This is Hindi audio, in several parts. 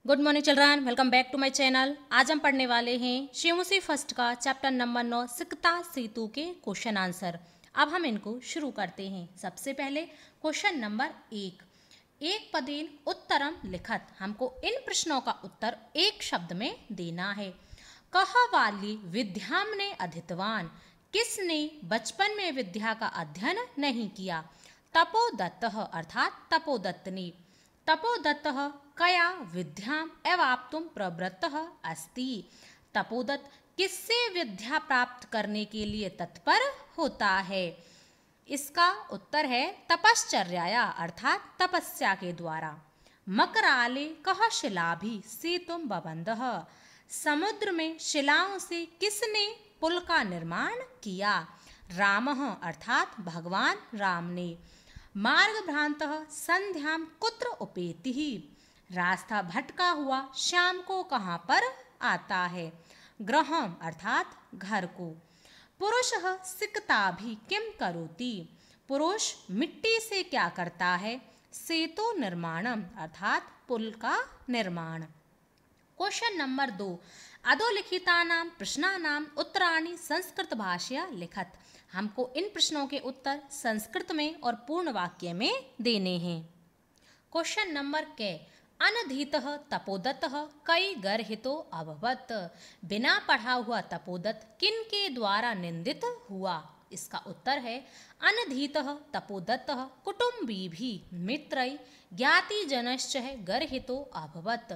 Good morning children, welcome back to my channel. आज हम पढ़ने वाले हैं शिवमुसी फर्स्ट का चैप्टर नंबर 9 सिकता सेतु के क्वेश्चन आंसर। अब हम इनको शुरू करते हैं। सबसे पहले क्वेश्चन नंबर 1 पदेन उत्तरम लिखत। हमको इन प्रश्नों का उत्तर एक शब्द में देना है। कह वाली विद्याम ने अधितवान, किसने बचपन में विद्या का अध्ययन नहीं किया? तपोदत्तः अर्थात तपोदत्त ने। तपोदत्तः कया विद्याम एवाप्तुं प्रवृत्तः अस्ति। तपोदत्त किससे विद्या प्राप्त करने के लिए तत्पर होता है? इसका उत्तर है तपश्चर्याया अर्थात तपस्या के द्वारा। मकराले कह शिलाभि सेतुं बबंदः। समुद्र में शिलाओं से किसने पुल का निर्माण किया? रामः अर्थात भगवान राम ने। मार्ग भ्रांतः संध्यां कुत्र उपेति। रास्ता भटका हुआ शाम को कहाँ पर आता है? गृहम अर्थात घर को। पुरुषः सिकताभि किम करोति। पुरुष मिट्टी से क्या करता है? सेतु निर्माणम अर्थात पुल का निर्माण। क्वेश्चन नंबर 2 अधोलिखितानां प्रश्नानां उत्तराणि संस्कृत भाषया लिखत। हमको इन प्रश्नों के उत्तर संस्कृत में और पूर्ण वाक्य में देने हैं। क्वेश्चन नंबर के अनधीतः तपोदत्तः कई गर्हितो अभवत्। बिना पढ़ा हुआ तपोदत्त किन के द्वारा निंदित हुआ? इसका उत्तर है अनधीतः तपोदत्तः कुटुम्बीभि मित्रै ज्ञातिजनश्च गर्हितो अभवत्।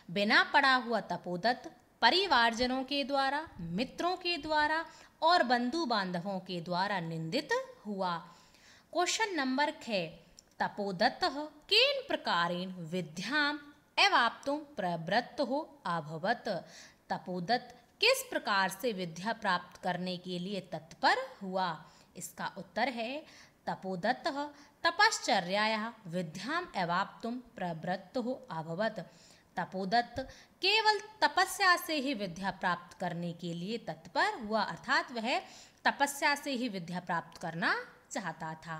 बिना पढ़ा हुआ तपोदत्त परिवारजनों के द्वारा, मित्रों के द्वारा और बंधु बांधवों के द्वारा निंदित हुआ। क्वेश्चन नंबर 6 तपोदत्तः केन प्रकारेण विद्याम एवाप्तुं प्रवृत्तो अभवत्। तपोदत्त किस प्रकार से विद्या प्राप्त करने के लिए तत्पर हुआ? इसका उत्तर है तपोदत्तः तपश्चर्यायाः विद्याम एवाप्तुं प्रवृत्तो अभवत्। तपोदत्त केवल तपस्या से ही विद्या प्राप्त करने के लिए तत्पर हुआ, अर्थात वह तपस्या से ही विद्या प्राप्त करना चाहता था।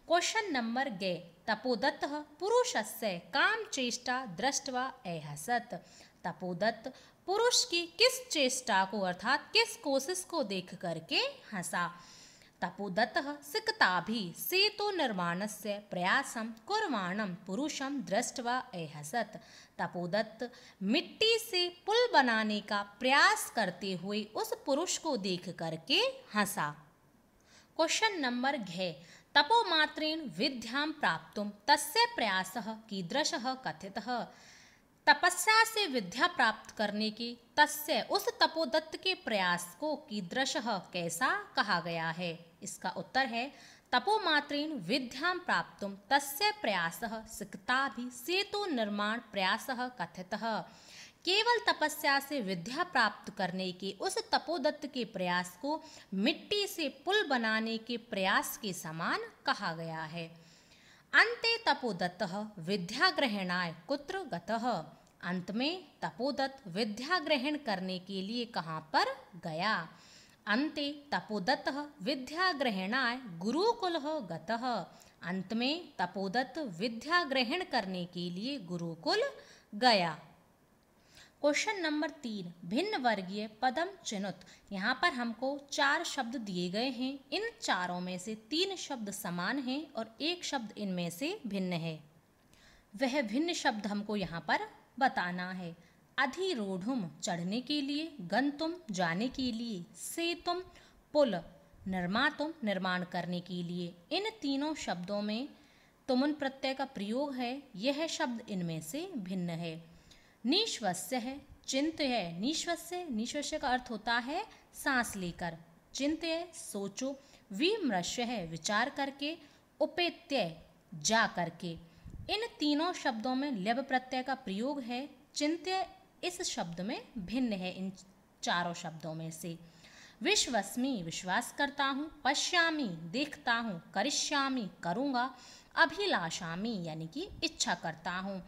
क्वेश्चन नंबर 2 तपोदत्तः पुरुषस्य काम चेष्टा दृष्ट्वा ऐहसत्। तपोदत्त पुरुष की किस चेष्टा को अर्थात किस कोशिश को देख करके हंसा? तपोदत्तः सिकताभि सेतु निर्माणस्य प्रयासं कुर्वाणं पुरुषं दृष्ट्वा ऐहसत्। तपोदत्त मिट्टी से पुल बनाने का प्रयास करते हुए उस पुरुष को देख करके हंसा। क्वेश्चन नंबर 6 तपोमात्रेण विद्यां प्राप्तुं तस्य प्रयासः कीदृशः कथितः। तपस्या से विद्या प्राप्त करने की तस्य उस तपोदत्त के प्रयास को कीदृशः कैसा कहा गया है? इसका उत्तर है तपोमात्रेण विद्यां प्राप्तुं तस्य प्रयासः सिकताभि सेतु निर्माण प्रयासः कथितः। केवल तपस्या से विद्या प्राप्त करने के उस तपोदत्त के प्रयास को मिट्टी से पुल बनाने के प्रयास के समान कहा गया है। अन्ते तपोदत्तः विद्याग्रहणाय कुत्र गतः। अंत में तपोदत्त विद्या ग्रहण करने के लिए कहाँ पर गया? अन्ते तपोदत्तः विद्याग्रहणाय गुरुकुलः गतः। अंत में तपोदत्त विद्या ग्रहण करने के लिए गुरुकुल गया। क्वेश्चन नंबर 3 भिन्न वर्गीय पदम चिनुत। यहाँ पर हमको 4 शब्द दिए गए हैं। इन चारों में से 3 शब्द समान हैं और एक शब्द इनमें से भिन्न है। वह भिन्न शब्द हमको यहाँ पर बताना है। अधिरूढ़ुम चढ़ने के लिए, गंतुम जाने के लिए, सेतुम पुल, निर्मातुम निर्माण करने के लिए। इन तीनों शब्दों में तुमुन प्रत्यय का प्रयोग है। यह शब्द इनमें से भिन्न है। निश्वस्य है, चिंत्य है। निश्वस्य का अर्थ होता है सांस लेकर। चिंत्य है सोचो। विमर्श है विचार करके। उपेत्य जा करके। इन तीनों शब्दों में ल्यब प्रत्यय का प्रयोग है। चिंत्य इस शब्द में भिन्न है इन चारों शब्दों में से। विश्वस्मि विश्वास करता हूँ। पश्यामि देखता हूँ। करिष्यामि करूँगा। अभिलाषामि यानी कि इच्छा करता हूँ।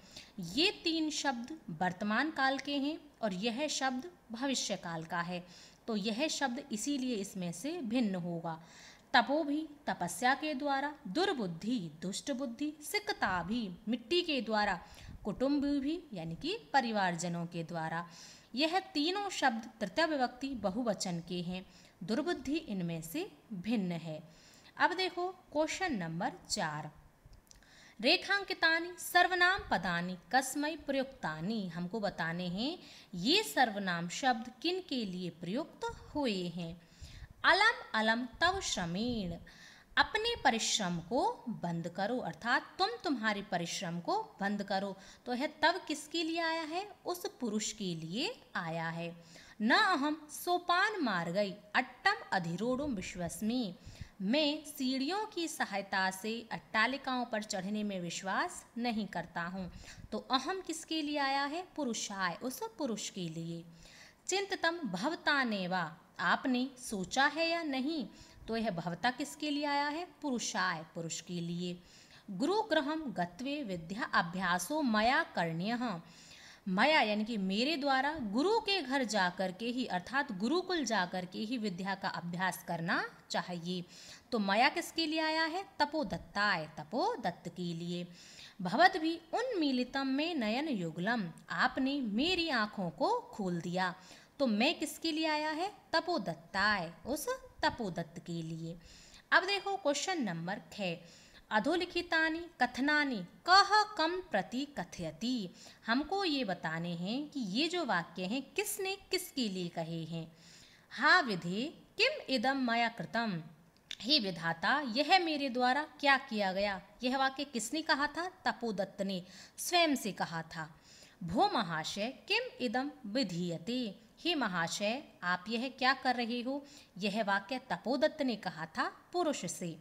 ये 3 शब्द वर्तमान काल के हैं और यह शब्द भविष्य काल का है, तो यह शब्द इसीलिए इसमें से भिन्न होगा। तपो भी तपस्या के द्वारा, दुर्बुद्धि दुष्ट बुद्धि, सिकता भी मिट्टी के द्वारा, कुटुम्बी यानी कि परिवारजनों के द्वारा। यह तीनों शब्द तृतीय विभक्ति बहुवचन के हैं। दुर्बुद्धि इनमें से भिन्न है। अब देखो क्वेश्चन नंबर 4। रेखांकितानि सर्वनाम पदानि कस्मै प्रयुक्तानि। हमको बताने हैं ये सर्वनाम शब्द किन के लिए प्रयुक्त हुए हैं। अलम अलम तव श्रमेण, अपने परिश्रम को बंद करो, अर्थात तुम्हारे परिश्रम को बंद करो। तो यह तव किसके लिए आया है, उस पुरुष के लिए आया है। न अहम सोपान मार्गई अट्टम अधिरोढ़ुम विश्वस्मि, मैं सीढ़ियों की सहायता से अट्टालिकाओं पर चढ़ने में विश्वास नहीं करता हूँ। तो अहम किसके लिए आया है, पुरुषाय, उस पुरुष के लिए। चिंततम भवता नेवा, आपने सोचा है या नहीं। तो यह भवता किसके लिए आया है, पुरुषाय, पुरुष के लिए। गुरुगृहम गत्वे विद्या अभ्यासो मया करणीयः, मया यानी कि मेरे द्वारा गुरु के घर जाकर के ही, अर्थात गुरुकुल जाकर के ही विद्या का अभ्यास करना चाहिए। तो मया किसके लिए आया है, तपोदत्ताय, तपोदत्त के लिए। भवत भी उन्मीलितम में नयन युगलम, आपने मेरी आंखों को खोल दिया। तो मैं किसके लिए आया है, तपोदत्ताय, उस तपोदत्त के लिए। अब देखो क्वेश्चन नंबर 6। अधोलिखितानि कथनानि कह कम प्रति कथयति। हमको ये बताने हैं कि ये जो वाक्य हैं किसने किसके लिए कहे हैं। हा विधे किम इदम मया कृतम, हे विधाता यह मेरे द्वारा क्या किया गया। यह वाक्य किसने कहा था, तपोदत्त ने स्वयं से कहा था। भो महाशय किम इदम विधीयते, हे महाशय आप यह क्या कर रहे हो। यह वाक्य तपोदत्त ने कहा था पुरुष से।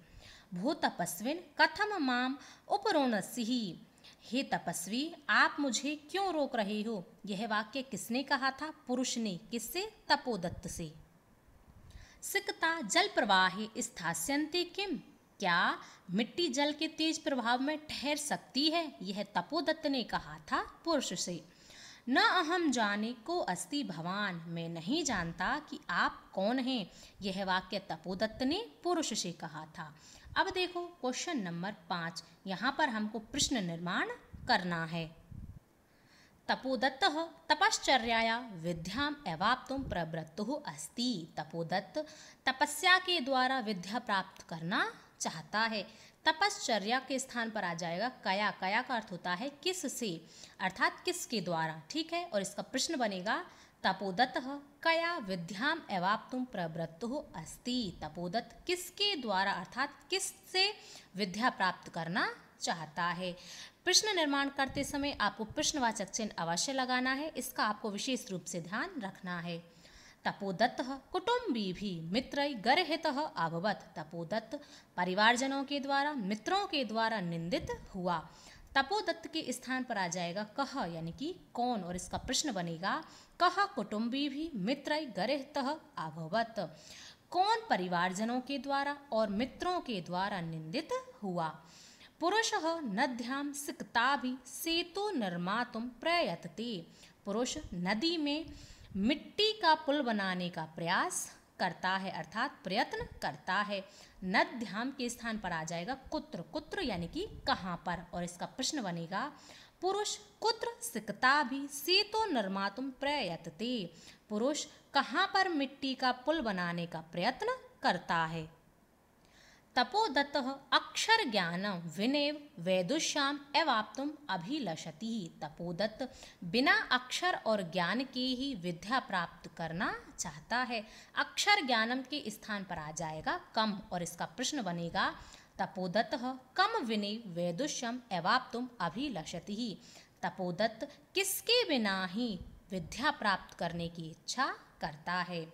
भो तपस्विन कथम माम उपरोणसी, हे तपस्वी आप मुझे क्यों रोक रहे हो। यह वाक्य किसने कहा था, पुरुष ने, किससे, तपोदत्त से। सिकता जल प्रवाहे स्थास्यन्ते किम, क्या मिट्टी जल के तेज प्रभाव में ठहर सकती है। यह तपोदत्त ने कहा था पुरुष से। न अहम जाने को अस्ति भवान, मैं नहीं जानता कि आप कौन हैं। यह वाक्य तपोदत्त ने पुरुष से कहा था। अब देखो क्वेश्चन नंबर 5। यहाँ पर हमको प्रश्न निर्माण करना है। तपोदत्तः तपश्चर्याया विद्याम एवाप्तुं प्रवृत्तः अस्ति। तपोदत्त तपस्या के द्वारा विद्या प्राप्त करना चाहता है। तपश्चर्या के स्थान पर आ जाएगा कया, कया का अर्थ होता है किस से, अर्थात किसके द्वारा, ठीक है। और इसका प्रश्न बनेगा तपोदत्तः कया विद्याम एवाप्तुं प्रवृत्तः अस्ति। तपोदत्त किसके द्वारा, अर्थात किससे विद्या प्राप्त करना चाहता है। प्रश्न निर्माण करते समय आपको प्रश्नवाचक चिन्ह अवश्य लगाना है, इसका आपको विशेष रूप से ध्यान रखना है। तपोदत्तः कुटुम्बीभिः मित्रैः गर्हितः अभवत्। तपोदत्त परिवारजनों के द्वारा, मित्रों के द्वारा निंदित हुआ। तपोदत्त के स्थान पर आ जाएगा कह यानी कि कौन, और इसका प्रश्न बनेगा कह कुटुम्बीभिः मित्रैः गर्हितः अभवत्, कौन परिवारजनों के द्वारा और मित्रों के द्वारा निंदित हुआ। पुरुषः नद्यां सिकताभिः सेतु निर्मातुं प्रयतते। पुरुष नदी में मिट्टी का पुल बनाने का प्रयास करता है, अर्थात प्रयत्न करता है। नद्याम के स्थान पर आ जाएगा कुत्र, कुत्र यानी कि कहाँ पर, और इसका प्रश्न बनेगा पुरुष कुत्र सिकताभिः सेतु निर्मातुं प्रयतते। पुरुष कहाँ पर मिट्टी का पुल बनाने का प्रयत्न करता है। तपोदत्तः अक्षर ज्ञानं विनैव वैदुष्याम एवाप्तुम अभिलषति। तपोदत्त बिना अक्षर और ज्ञान के ही विद्या प्राप्त करना चाहता है। अक्षर ज्ञानम के स्थान पर आ जाएगा कम, और इसका प्रश्न बनेगा तपोदत्तः कम विनैव वैदुष्यम एवाप्तुम अभिलषति। तपोदत्त किसके बिना ही विद्या प्राप्त करने की इच्छा करता है।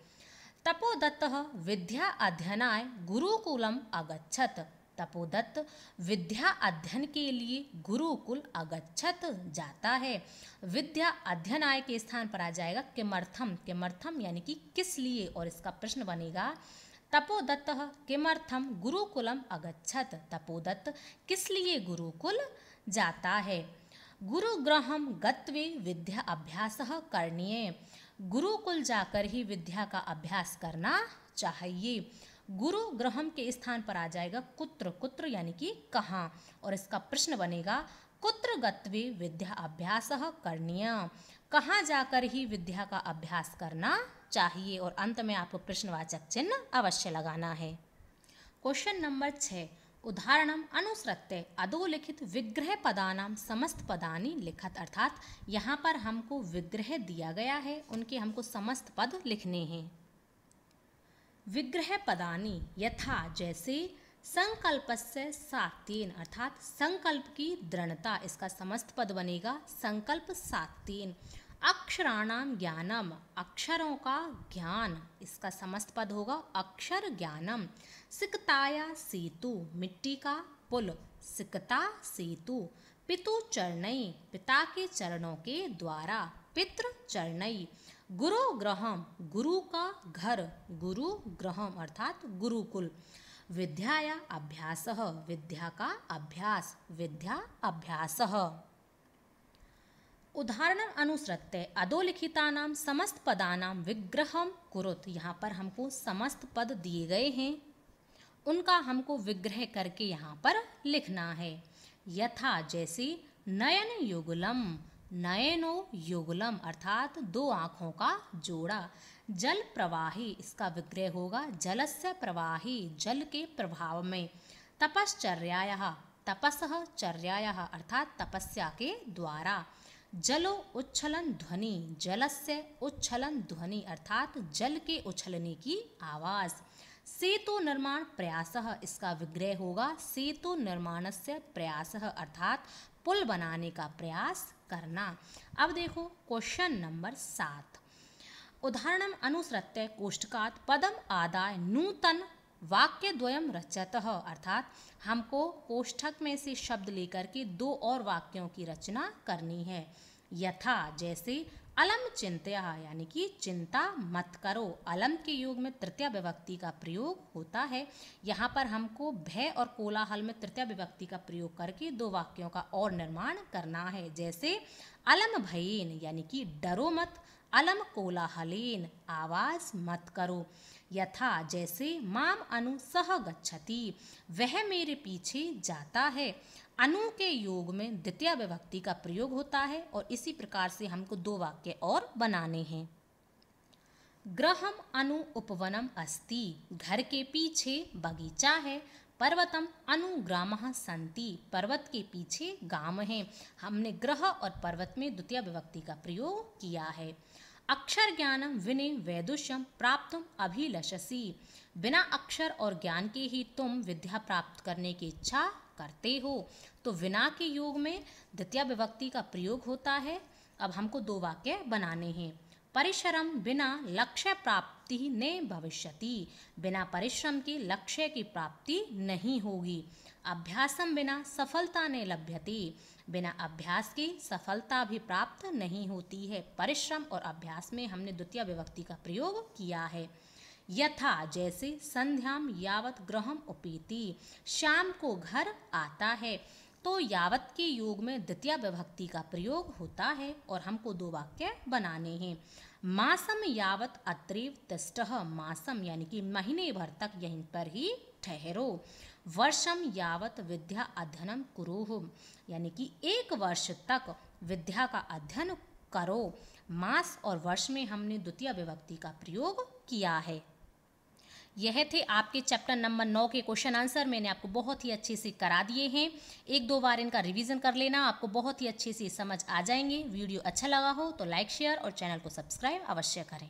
तपोदत्तः विद्या अध्ययनाय गुरुकुलम अगच्छत। तपोदत्त विद्या अध्ययन के लिए गुरुकुल अगच्छत जाता है। विद्या अध्ययनाय के स्थान पर आ जाएगा किमर्थम, किमर्थम यानी कि किस लिए, और इसका प्रश्न बनेगा तपोदत्तः किमर्थम गुरुकुलम अगच्छत। तपोदत्त किस लिए गुरुकुल जाता है। गुरुगृहं गत्वे विद्या अभ्यासः करणीय। गुरुकुल जाकर ही विद्या का अभ्यास करना चाहिए। गुरु ग्रहम के स्थान पर आ जाएगा कुत्र, कुत्र यानी कि कहाँ, और इसका प्रश्न बनेगा कुत्र गत्वे विद्या अभ्यासः करणीयः, कहाँ जाकर ही विद्या का अभ्यास करना चाहिए। और अंत में आपको प्रश्नवाचक चिन्ह अवश्य लगाना है। क्वेश्चन नंबर 6, उदाहरणम अनुसृत्य अधोलिखित विग्रह पदानाम समस्त पदानि लिखत। अर्थात यहाँ पर हमको विग्रह दिया गया है, उनके हमको समस्त पद लिखने हैं। विग्रह पदानि यथा जैसे संकल्पस्य सातेन, अर्थात संकल्प की दृढ़ता, इसका समस्त पद बनेगा संकल्प सातेन। अक्षराणाम ज्ञानम, अक्षरों का ज्ञान, इसका समस्त पद होगा अक्षर ज्ञानम। सिकताया सेतु, मिट्टी का पुल, सिकता सेतु। पितु चरणई, पिता के चरणों के द्वारा, पितृ चरणई। गुरु ग्रहम, गुरु का घर, गुरु ग्रहम अर्थात गुरुकुल। विद्याया अभ्यासः, विद्या का अभ्यास, विद्या अभ्यासः। उदाहरणम अनुसृत्य अधोलिखितानां समस्त पदानां विग्रहम कुरुत। यहाँ पर हमको समस्त पद दिए गए हैं, उनका हमको विग्रह करके यहाँ पर लिखना है। यथा जैसे नयन युगलम, नयनो युगलम अर्थात दो आँखों का जोड़ा। जल प्रवाही, इसका विग्रह होगा जलस्य प्रवाही, जल के प्रभाव में। तपश्चर्यायः, तपसः चर्यायः अर्थात तपस्या के द्वारा। जलो उच्छलन ध्वनि, जलस्य उच्छलन ध्वनि अर्थात जल के उछलने की आवाज़। सेतु निर्माण प्रयासः, इसका विग्रह होगा सेतु निर्माणस्य प्रयासः अर्थात पुल बनाने का प्रयास करना। अब देखो क्वेश्चन नंबर 7, उदाहरणम अनुसृत्य कोष्ठकात् पदम आदाय नूतन वाक्यद्वयम रचतः। अर्थात हमको कोष्ठक में से शब्द लेकर के दो और वाक्यों की रचना करनी है। यथा जैसे अलम चिंतया, यानी कि चिंता मत करो। अलम के योग में तृतीया विभक्ति का प्रयोग होता है। यहाँ पर हमको भय और कोलाहल में तृतीया विभक्ति का प्रयोग करके दो वाक्यों का और निर्माण करना है। जैसे अलम भयेन, यानी कि डरो मत। अलम कोलाहलेन, आवाज मत करो। यथा जैसे माम अनु सह गच्छति, वह मेरे पीछे जाता है। अनु के योग में द्वितीय विभक्ति का प्रयोग होता है और इसी प्रकार से हमको दो वाक्य और बनाने हैं। गृहम अनु उपवनम अस्ति, घर के पीछे बगीचा है। पर्वतम अनुग्रामः सन्ति, पर्वत के पीछे गांव है। हमने गृह और पर्वत में द्वितीय विभक्ति का प्रयोग किया है। अक्षर ज्ञानम विनय वैदुष्यम प्राप्तुम अभिलषसि, बिना अक्षर और ज्ञान के ही तुम विद्या प्राप्त करने की इच्छा करते हो। तो विना के योग में द्वितीय विभक्ति का प्रयोग होता है। अब हमको दो वाक्य बनाने हैं। परिश्रम बिना लक्ष्य प्राप्ति ने भविष्यति, बिना परिश्रम के लक्ष्य की प्राप्ति नहीं होगी। अभ्यासम बिना सफलता ने लभ्यते, बिना अभ्यास के सफलता भी प्राप्त नहीं होती है। परिश्रम और अभ्यास में हमने द्वितीय विभक्ति का प्रयोग किया है। यथा जैसे संध्याम यावत गृहम उपेति, शाम को घर आता है। तो यावत के योग में द्वितीय विभक्ति का प्रयोग होता है और हमको दो वाक्य बनाने हैं। मासम यावत अत्रैव तिष्ठः, मासम यानी कि महीने भर तक यहीं पर ही ठहरो। वर्षम यावत विद्या अध्ययनम कुरुः, यानी कि एक वर्ष तक विद्या का अध्ययन करो। मास और वर्ष में हमने द्वितीय विभक्ति का प्रयोग किया है। यह थे आपके चैप्टर नंबर 9 के क्वेश्चन आंसर। मैंने आपको बहुत ही अच्छे से करा दिए हैं। एक दो बार इनका रिवीजन कर लेना, आपको बहुत ही अच्छे से समझ आ जाएंगे। वीडियो अच्छा लगा हो तो लाइक शेयर और चैनल को सब्सक्राइब अवश्य करें।